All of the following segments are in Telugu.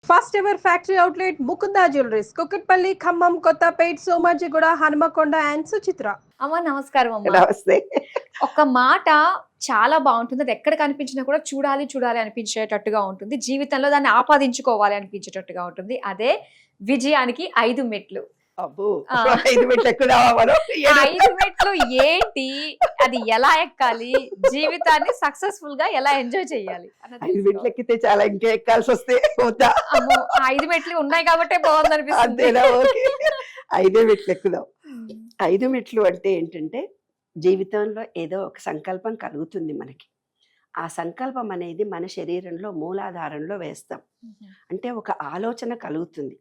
First ever factory outlet Mukunda jewelleries Kukatpally, Khammam, Kothapet, Somajiguda, Hanamkonda and Suchitra. అమ్మ నమస్కారం అమ్మ. నమస్తే. ఒక మాట చాలా బాగుంటుంది, అది ఎక్కడ కనిపించినా కూడా చూడాలి చూడాలి అనిపించేటట్టుగా ఉంటుంది, జీవితంలో దాన్ని ఆపాదించుకోవాలి అనిపించేటట్టుగా ఉంటుంది. అదే విజయానికి 5 మెట్లు. అబ్బో, 5 మెట్లు ఎక్కుదామా మనం? 5 మెట్లు ఏంటి, అది ఎలా ఎక్కాలి, జీవితాన్ని సక్సెస్ఫుల్ గా ఎలా ఎంజాయ్ చేయాలి? 5 మెట్లు ఎక్కితే చాలా, ఇంకా ఎక్కాల్సి వస్తే వద్దా? అమ్మో, 5 మెట్లు ఉన్నాయి కాబట్టి బాగుంది అనిపిస్తుంది. అంతేనా? ఓకే, 5 మెట్లు ఎక్కుదాం. 5 మెట్లు అంటే ఏంటంటే, జీవితంలో ఏదో ఒక సంకల్పం కలుగుతుంది మనకి. ఆ సంకల్పం అనేది మన శరీరంలో మూలాధారంలో వేస్తాం. అంటే ఒక ఆలోచన కలుగుతుంది.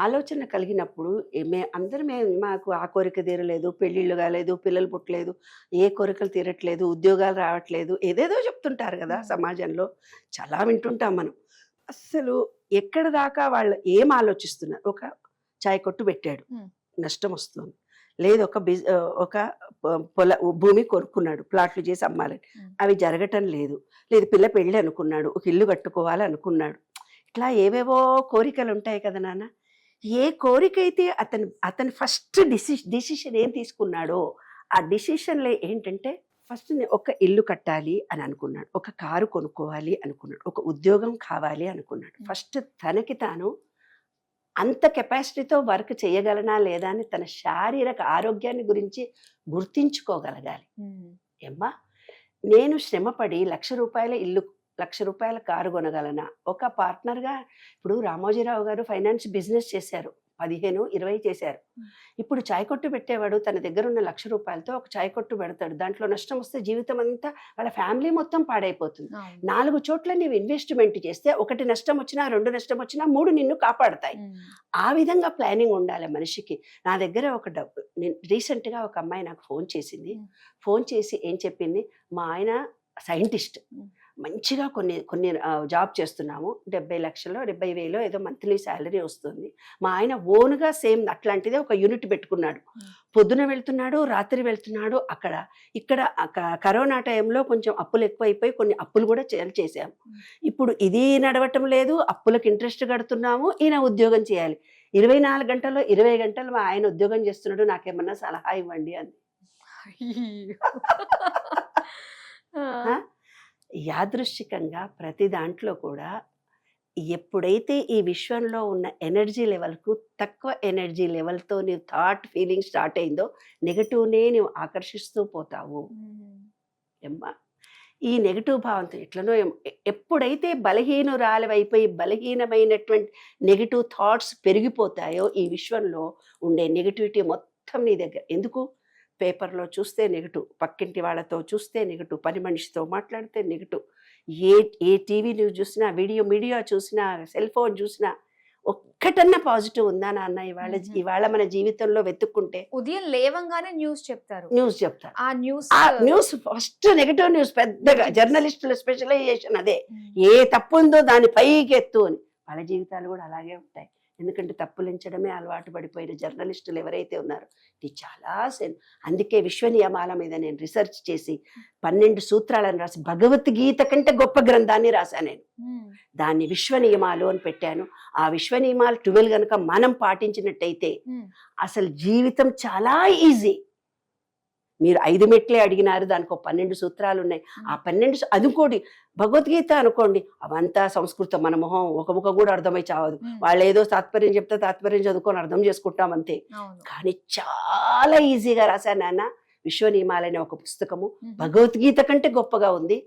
ఆలోచన కలిగినప్పుడు మాకు ఆ కోరిక తీరలేదు, పెళ్ళిళ్ళు కాలేదు, పిల్లలు పుట్టలేదు, ఏ కోరికలు తీరట్లేదు, ఉద్యోగాలు రావట్లేదు, ఏదేదో చెప్తుంటారు కదా సమాజంలో, చాలా వింటుంటాం మనం. అస్సలు ఎక్కడ దాకా వాళ్ళు ఏం ఆలోచిస్తున్నారు? ఒక చాయ్ కొట్టు పెట్టాడు, నష్టం వస్తుంది. లేదు ఒక భూమి కొనుక్కున్నాడు, ప్లాట్లు చేసి అమ్మాలని, అవి జరగటం లేదు. లేదు పిల్ల పెళ్ళి అనుకున్నాడు, ఒక ఇల్లు కట్టుకోవాలి అనుకున్నాడు. ఇట్లా ఏవేవో కోరికలు ఉంటాయి కదా నాన్న. ఏ కోరిక అయితే అతను ఫస్ట్ డిసిషన్ ఏం తీసుకున్నాడో, ఆ డిసిషన్లో ఏంటంటే, ఫస్ట్ ఒక ఇల్లు కట్టాలి అని అనుకున్నాడు, ఒక కారు కొనుక్కోవాలి అనుకున్నాడు, ఒక ఉద్యోగం కావాలి అనుకున్నాడు. ఫస్ట్ తనకి తాను అంత కెపాసిటీతో వర్క్ చేయగలనా లేదా అని తన శారీరక ఆరోగ్యాన్ని గురించి గుర్తించుకోగలగాలి. ఏమ్మా, నేను శ్రమపడి ₹1,00,000 కారు కొనగలనా? ఒక పార్ట్నర్గా ఇప్పుడు రామోజీరావు గారు ఫైనాన్స్ బిజినెస్ చేశారు, 15-20 చేశారు. ఇప్పుడు చాయ్ కొట్టు పెట్టేవాడు తన దగ్గర ఉన్న ₹1,00,000తో ఒక చాయ్ కొట్టు పెడతాడు. దాంట్లో నష్టం వస్తే జీవితం అంతా వాళ్ళ ఫ్యామిలీ మొత్తం పాడైపోతుంది. 4 చోట్ల నీవు ఇన్వెస్ట్మెంట్ చేస్తే, 1 నష్టం వచ్చినా, 2 నష్టం వచ్చినా, 3 నిన్ను కాపాడతాయి. ఆ విధంగా ప్లానింగ్ ఉండాలి మనిషికి. నా దగ్గర రీసెంట్గా ఒక అమ్మాయి నాకు ఫోన్ చేసింది. ఫోన్ చేసి ఏం చెప్పింది, మా ఆయన సైంటిస్ట్, మంచిగా కొన్ని జాబ్ చేస్తున్నాము, 70 లక్షలు 70,000 ఏదో మంత్లీ శాలరీ వస్తుంది. మా ఆయన ఓన్గా సేమ్ అట్లాంటిదే ఒక యూనిట్ పెట్టుకున్నాడు. పొద్దున వెళ్తున్నాడు, రాత్రి వెళ్తున్నాడు. ఇక్కడ కరోనా టైంలో కొంచెం అప్పులు ఎక్కువైపోయి కొన్ని అప్పులు కూడా చేసాము. ఇప్పుడు ఇది నడవటం లేదు, అప్పులకు ఇంట్రెస్ట్ కడుతున్నాము, ఈయన ఉద్యోగం చేయాలి. 24 గంటల్లో 20 గంటలు మా ఆయన ఉద్యోగం చేస్తున్నాడు, నాకేమన్నా సలహా ఇవ్వండి అంది. యాదృశ్చికంగా ప్రతి దాంట్లో కూడా ఎప్పుడైతే ఈ విశ్వంలో ఉన్న ఎనర్జీ లెవెల్కు తక్కువ ఎనర్జీ లెవెల్తో నీవు థాట్ ఫీలింగ్ స్టార్ట్ అయిందో, నెగటివ్నే నీవు ఆకర్షిస్తూ పోతావు. ఏమ్మా, ఈ నెగటివ్ భావంతో ఎట్లనో ఎప్పుడైతే బలహీనురాలవైపోయి బలహీనమైనటువంటి నెగటివ్ థాట్స్ పెరిగిపోతాయో, ఈ విశ్వంలో ఉండే నెగటివిటీ మొత్తం నీ దగ్గర. ఎందుకు? పేపర్లో చూస్తే నెగటివ్, పక్కింటి వాళ్ళతో చూస్తే నెగటివ్, పని మనిషితో మాట్లాడితే నెగటివ్, ఏ టీవీ న్యూస్ చూసినా, మీడియా చూసినా, సెల్ ఫోన్ చూసినా ఒక్కటన్నా పాజిటివ్ ఉందా నాన్న? ఇవాళ మన జీవితంలో వెతుక్కుంటే ఉదయం లేవంగానే న్యూస్ చెప్తారు. ఆ న్యూస్ ఫస్ట్ నెగటివ్ న్యూస్. పెద్దగా జర్నలిస్టుల స్పెషలైజేషన్ అదే. ఏ తప్పు ఉందో దాని పైకి ఎత్తు అని. వాళ్ళ జీవితాలు కూడా అలాగే ఉంటాయి. ఎందుకంటే తప్పులించడమే అలవాటు పడిపోయిన జర్నలిస్టులు ఎవరైతే ఉన్నారో, ఇది చాలా అందుకే విశ్వ నియమాల మీద నేను రీసెర్చ్ చేసి 12 సూత్రాలను రాసి, భగవద్గీత కంటే గొప్ప గ్రంథాన్ని రాశాను నేను. దాన్ని విశ్వ నియమాలు అని పెట్టాను. ఆ విశ్వ నియమాలు 12 కనుక మనం పాటించినట్టయితే అసలు జీవితం చాలా ఈజీ. మీరు 5 మెట్లే అడిగినారు, దానికి 12 సూత్రాలు ఉన్నాయి. ఆ 12 అనుకోండి, భగవద్గీత అనుకోండి, అవంతా సంస్కృతం, మన మొహం ఒక ముఖం కూడా అర్థమై చావదు. వాళ్ళు ఏదో తాత్పర్యం చెప్తే తాత్పర్యం చదువుకొని అర్థం చేసుకుంటాం అంతే. కానీ చాలా ఈజీగా రాశాను నాన్న విశ్వ నియమాలనే ఒక పుస్తకము. భగవద్గీత కంటే గొప్పగా ఉంది.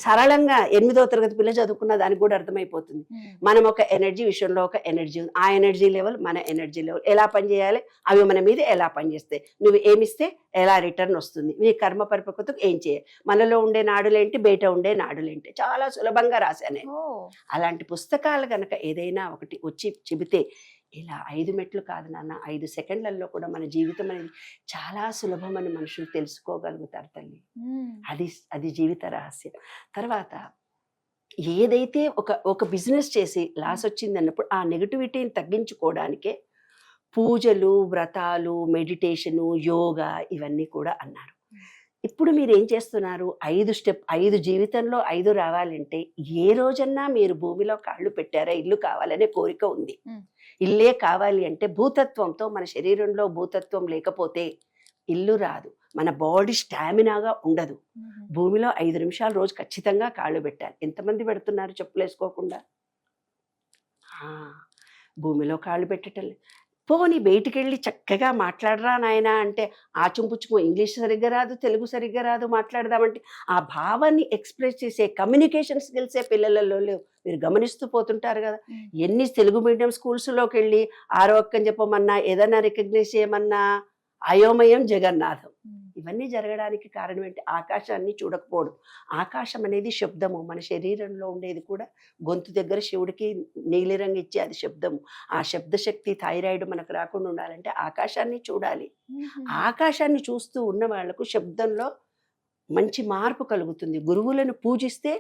సరళంగా 8వ తరగతి పిల్ల చదువుకున్న దానికి కూడా అర్థమైపోతుంది. మనం ఒక ఎనర్జీ, విషయంలో ఒక ఎనర్జీ ఉంది. ఆ ఎనర్జీ లెవెల్ మన ఎనర్జీ లెవెల్ ఎలా పనిచేయాలి, అవి మన మీద ఎలా పనిచేస్తాయి, నువ్వు ఏమిస్తే ఎలా రిటర్న్ వస్తుంది, నీ కర్మ పరిపక్వతకు ఏం చేయాలి, మనలో ఉండే నాడులేంటి, బయట ఉండే నాడులేంటి, చాలా సులభంగా రాశాను. అలాంటి పుస్తకాలు కనుక ఏదైనా ఒకటి వచ్చి చెబితే, ఇలా 5 మెట్లు కాదు నాన్న, 5 సెకండ్లలో కూడా మన జీవితం అనేది చాలా సులభం అని మనుషులు తెలుసుకోగలుగుతారు తల్లి. అది జీవిత రహస్యం. తర్వాత ఏదైతే ఒక బిజినెస్ చేసి లాస్ వచ్చింది అన్నప్పుడు, ఆ నెగటివిటీని తగ్గించుకోవడానికే పూజలు, వ్రతాలు, మెడిటేషను, యోగా ఇవన్నీ కూడా అన్నారు. ఇప్పుడు మీరు ఏం చేస్తున్నారు? 5 జీవితంలో 5 రావాలంటే ఏ రోజన్నా మీరు భూమిలో కాళ్ళు పెట్టారా? ఇల్లు కావాలనే కోరిక ఉంది. ఇల్లే కావాలి అంటే భూతత్వంతో, మన శరీరంలో భూతత్వం లేకపోతే ఇల్లు రాదు. మన బాడీ స్టామినాగా ఉండదు. భూమిలో 5 నిమిషాలు రోజు ఖచ్చితంగా కాళ్ళు పెట్టాలి. ఎంతమంది పెడుతున్నారు చెప్పులు వేసుకోకుండా? భూమిలో కాళ్ళు పెట్టటం. పోనీ బయటికి వెళ్ళి చక్కగా మాట్లాడరా నాయన అంటే ఆచుంపుచ్చుకో, ఇంగ్లీష్ సరిగ్గా రాదు, తెలుగు సరిగ్గా రాదు, మాట్లాడదామంటే ఆ భావాన్ని ఎక్స్ప్రెస్ చేసే కమ్యూనికేషన్ స్కిల్సే పిల్లలలో లేవు. మీరు గమనిస్తూ పోతుంటారు కదా. ఎన్ని తెలుగు మీడియం స్కూల్స్లోకి వెళ్ళి ఆరోగ్యం చెప్పమన్నా, ఏదైనా రికగ్నైజ్ చేయమన్నా అయోమయం జగన్నాథం. ఇవన్నీ జరగడానికి కారణం ఏంటి? ఆకాశాన్ని చూడకపోవడం. ఆకాశం అనేది శబ్దము. మన శరీరంలో ఉండేది కూడా గొంతు దగ్గర శివుడికి నీలిరంగు ఇచ్చి అది శబ్దము. ఆ శబ్దశక్తి థైరాయిడ్ మనకు రాకుండా ఉండాలంటే ఆకాశాన్ని చూడాలి. ఆకాశాన్ని చూస్తూ ఉన్న వాళ్లకు శబ్దంలో మంచి మార్పు కలుగుతుంది. గురువులను పూజిస్తే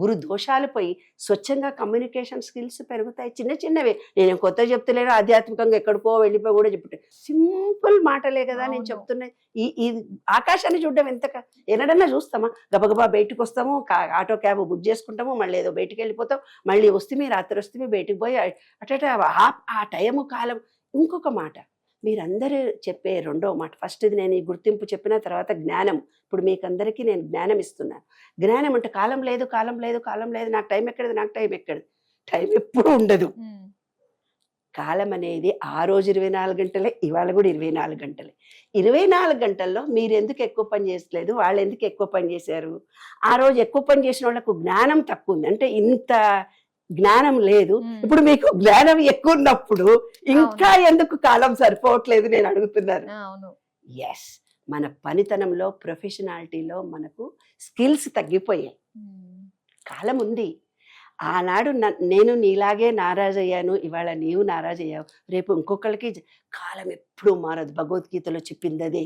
గురు దోషాలు పోయి స్వచ్ఛంగా కమ్యూనికేషన్ స్కిల్స్ పెరుగుతాయి. చిన్న చిన్నవే, నేను కొత్త చెప్తలేను, ఆధ్యాత్మికంగా ఎక్కడికో వెళ్ళిపోయి కూడా చెప్తే సింపుల్ మాటలే కదా నేను చెప్తున్నా. ఈ ఆకాశాన్ని చూడడం ఎన్నడన్నా చూస్తామా? గబగబా బయటకు వస్తాము, ఆటో క్యాబ్ బుక్ చేసుకుంటాము, మళ్ళీ ఏదో బయటికి వెళ్ళిపోతాం, మళ్ళీ వస్తే రాత్రి వస్తే బయటికి పోయి అట్ట ఆ టైము కాలం. ఇంకొక మాట మీరందరూ చెప్పే రెండో మాట, ఫస్ట్ది నేను ఈ గుర్తింపు చెప్పిన తర్వాత జ్ఞానం. ఇప్పుడు మీకందరికీ నేను జ్ఞానం ఇస్తున్నాను. జ్ఞానం అంటే కాలం లేదు, కాలం లేదు, కాలం లేదు, నాకు టైం ఎక్కడిది, నాకు టైం ఎక్కడిది. టైం ఎప్పుడు ఉండదు. కాలం అనేది ఆ రోజు 24 గంటలే, ఇవాళ కూడా 24 గంటలే. 24 గంటల్లో మీరు ఎందుకు ఎక్కువ పని చేసలేదు, వాళ్ళు ఎందుకు ఎక్కువ పని చేశారు? ఆ రోజు ఎక్కువ పని చేసిన వాళ్ళకు జ్ఞానం తక్కువ ఉంది, అంటే ఇంత జ్ఞానం లేదు. ఇప్పుడు మీకు జ్ఞానం ఎక్కువ ఉన్నప్పుడు ఇంకా ఎందుకు కాలం సరిపోవట్లేదు నేను అడుగుతున్నాను. ఎస్, మన పనితనంలో, ప్రొఫెషనాలిటీలో మనకు స్కిల్స్ తగ్గిపోయాయి. కాలం ఉంది. ఆనాడు నేను నీలాగే నారాజయ్యాను, ఇవాళ నీవు నారాజయ్యావు, రేపు ఇంకొకరికి. కాలం ఎప్పుడు మారదు. భగవద్గీతలో చెప్పింది అదే.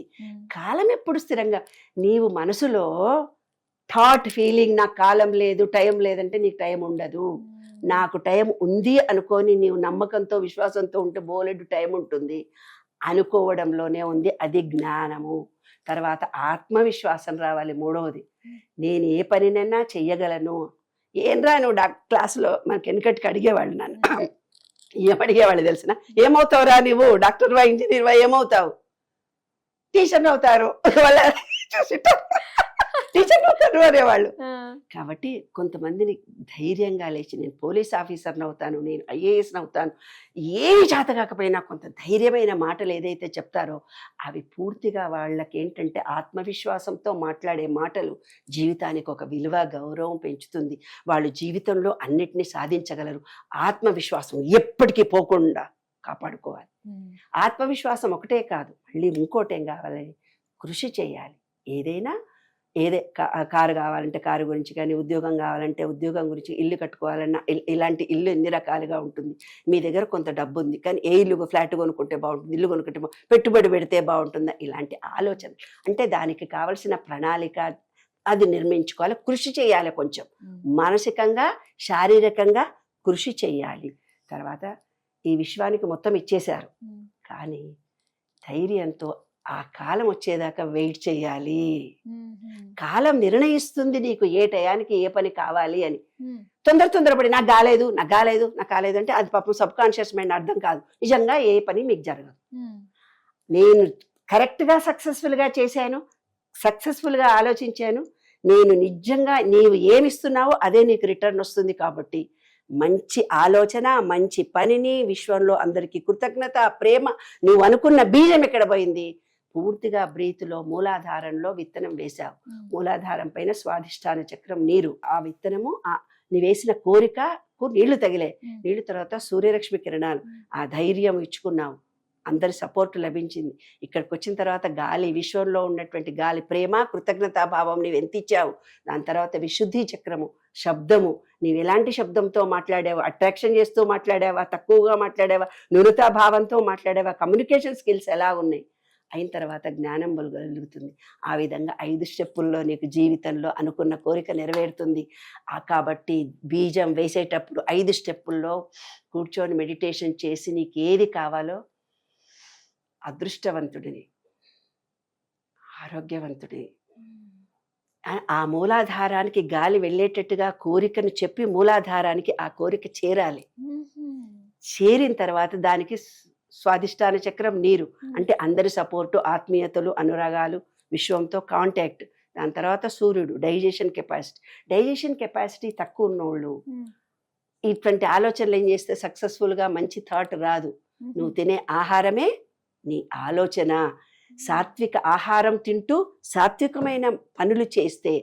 కాలం ఎప్పుడు స్థిరంగా, నీవు మనసులో థాట్, ఫీలింగ్ నాకు కాలం లేదు, టైం లేదంటే నీకు టైం ఉండదు. నాకు టైం ఉంది అనుకొని నీవు నమ్మకంతో, విశ్వాసంతో ఉంటే బోలెడు టైం ఉంటుంది. అనుకోవడంలోనే ఉంది, అది జ్ఞానము. తర్వాత ఆత్మవిశ్వాసం రావాలి. మూడవది, నేను ఏ పనినైనా చెయ్యగలను. ఏంరా నువ్వు క్లాసులో మనకి వెనకటికి అడిగేవాళ్ళు, నన్ను ఏమడిగేవాళ్ళు తెలిసిన, ఏమవుతావురా నువ్వు, డాక్టర్వా, ఇంజనీర్వా, ఏమవుతావు? టీచర్ అవుతారు వాళ్ళ టీచర్ అవుతారు అనేవాళ్ళు. కాబట్టి కొంతమందిని ధైర్యంగా లేచి నేను పోలీస్ ఆఫీసర్ని అవుతాను, నేను ఐఏఎస్ని అవుతాను, ఏమి చేత కాకపోయినా కొంత ధైర్యమైన మాటలు ఏదైతే చెప్తారో అవి పూర్తిగా వాళ్ళకి ఏంటంటే ఆత్మవిశ్వాసంతో మాట్లాడే మాటలు జీవితానికి ఒక విలువ, గౌరవం పెంచుతుంది. వాళ్ళు జీవితంలో అన్నిటినీ సాధించగలరు. ఆత్మవిశ్వాసం ఎప్పటికీ పోకుండా కాపాడుకోవాలి. ఆత్మవిశ్వాసం ఒకటే కాదు, మళ్ళీ ఇంకోటేం కావాలి, కృషి చేయాలి. ఏదైనా కారు కావాలంటే కారు గురించి, కానీ ఉద్యోగం కావాలంటే ఉద్యోగం గురించి, ఇల్లు కట్టుకోవాలన్నా ఇలాంటి ఇల్లు ఎన్ని రకాలుగా ఉంటుంది. మీ దగ్గర కొంత డబ్బు ఉంది కానీ ఏ ఇల్లు, ఫ్లాట్ కొనుక్కుంటే బాగుంటుంది, ఇల్లు కొనుక్కుంటే పెట్టుబడి పెడితే బాగుంటుందా, ఇలాంటి ఆలోచన. అంటే దానికి కావలసిన ప్రణాళిక అది నిర్మించుకోవాలి. కృషి చేయాలి, కొంచెం మానసికంగా, శారీరకంగా కృషి చేయాలి. తర్వాత ఈ విశ్వానికి మొత్తం ఇచ్చేశారు కానీ ధైర్యంతో ఆ కాలం వచ్చేదాకా వెయిట్ చేయాలి. కాలం నిర్ణయిస్తుంది నీకు ఏ టయానికి ఏ పని కావాలి అని. తొందరపడి నాకు కాలేదు అంటే అది పాపం సబ్ కాన్షియస్ మైండ్ అర్థం కాదు. నిజంగా ఏ పని మీకు జరగదు. నేను కరెక్ట్గా సక్సెస్ఫుల్గా చేశాను, సక్సెస్ఫుల్గా ఆలోచించాను, నేను నిజంగా నీవు ఏమిస్తున్నావో అదే నీకు రిటర్న్ వస్తుంది. కాబట్టి మంచి ఆలోచన, మంచి పనిని, విశ్వంలో అందరికీ కృతజ్ఞత, ప్రేమ. నువ్వు అనుకున్న బీజం ఎక్కడ పోయింది? పూర్తిగా బ్రీత్లో, మూలాధారంలో విత్తనం వేశావు. మూలాధారం పైన స్వాధిష్టాన చక్రం నీరు. ఆ విత్తనము నీ వేసిన కోరికకు నీళ్లు తగిలే. నీళ్లు తర్వాత సూర్యరశ్మి కిరణాలు. ఆ ధైర్యం ఇచ్చుకున్నావు, అందరి సపోర్ట్ లభించింది. ఇక్కడికి వచ్చిన తర్వాత గాలి, విశ్వంలో ఉన్నటువంటి గాలి, ప్రేమ, కృతజ్ఞతాభావం నీవు ఎంత ఇచ్చావు. దాని తర్వాత విశుద్ధి చక్రము, శబ్దము. నీవు ఎలాంటి శబ్దంతో మాట్లాడావా, అట్రాక్షన్ చేస్తూ మాట్లాడావా, తక్కువగా మాట్లాడావా, న్యూనతాభావంతో మాట్లాడావా, కమ్యూనికేషన్ స్కిల్స్ ఎలా ఉన్నాయి. అయిన తర్వాత జ్ఞానం కలుగుతుంది. ఆ విధంగా 5 స్టెప్పుల్లో నీకు జీవితంలో అనుకున్న కోరిక నెరవేరుతుంది. కాబట్టి బీజం వేసేటప్పుడు 5 స్టెప్పుల్లో కూర్చొని మెడిటేషన్ చేసి నీకు ఏది కావాలో, అదృష్టవంతుడిని, ఆరోగ్యవంతుడిని, ఆ మూలాధారానికి గాలి వెళ్ళేటట్టుగా కోరికను చెప్పి మూలాధారానికి ఆ కోరిక చేరాలి. చేరిన తర్వాత దానికి స్వాదిష్టాన చక్రం నీరు, అంటే అందరి సపోర్టు, ఆత్మీయతలు, అనురాగాలు, విశ్వంతో కాంటాక్ట్. దాని తర్వాత సూర్యుడు, డైజెషన్ కెపాసిటీ తక్కువ ఉన్నోళ్ళు ఇటువంటి ఆలోచనలు ఏం చేస్తే సక్సెస్ఫుల్గా మంచి థాట్ రాదు. నువ్వు తినే ఆహారమే నీ ఆలోచన. సాత్విక ఆహారం తింటూ సాత్వికమైన పనులు చేస్తే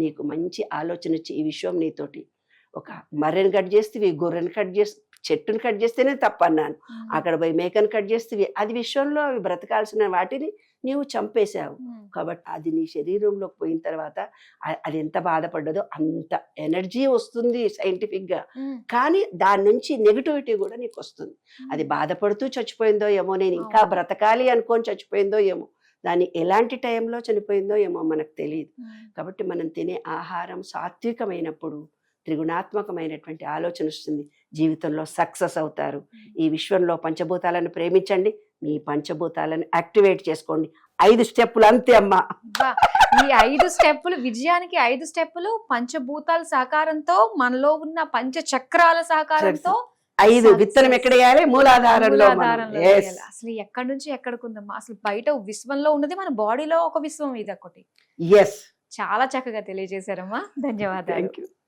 నీకు మంచి ఆలోచన వచ్చి ఈ విశ్వం నీతోటి ఒక మర్రెని కట్ చేస్తేవి, గొర్రెని కట్ చేస్తే, చెట్టుని కట్ చేస్తేనే తప్పన్నాను, అక్కడ పోయి మేకను కట్ చేస్తేవి, అది విశ్వంలో అవి బ్రతకాల్సిన వాటిని నీవు చంపేశావు. కాబట్టి అది నీ శరీరంలోకి పోయిన తర్వాత అది ఎంత బాధపడ్డదో అంత ఎనర్జీ వస్తుంది సైంటిఫిక్గా. కానీ దాని నుంచి నెగిటివిటీ కూడా నీకు వస్తుంది. అది బాధపడుతూ చచ్చిపోయిందో ఏమో, నేను ఇంకా బ్రతకాలి అనుకొని చచ్చిపోయిందో ఏమో, దాన్ని ఎలాంటి టైంలో చనిపోయిందో ఏమో మనకు తెలియదు. కాబట్టి మనం తినే ఆహారం సాత్వికమైనప్పుడు త్రిగుణాత్మకమైనటువంటి ఆలోచన వస్తుంది, జీవితంలో సక్సెస్ అవుతారు. ఈ విశ్వంలో పంచభూతాలను ప్రేమించండి, మీ పంచభూతాలను యాక్టివేట్ చేసుకోండి. 5 స్టెప్పులు అంతే అమ్మా. ఈ 5 స్టెప్పులు విజయానికి 5 స్టెప్పులు పంచభూతాల సహకారంతో, మనలో ఉన్న పంచ చక్రాల సహకారంతో 5 విత్తనం ఎక్కడ వేయాలి? మూలాధారంలో. అసలు ఎక్కడి నుంచి ఎక్కడికి ఉందమ్మా, అసలు బయట విశ్వంలో ఉన్నది మన బాడీలో ఒక విశ్వం, ఇది ఒకటి. ఎస్, చాలా చక్కగా తెలియజేశారమ్మా, ధన్యవాదాలు. Thank you.